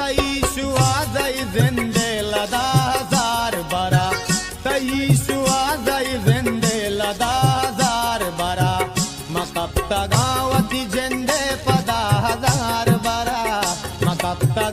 तईशु आजई जिंदे लदा हजार बरा तईशु आजई जिंदे लदा हजार बरा मकप्ता गावती जिंदे पदा हजार बरा मकप्ता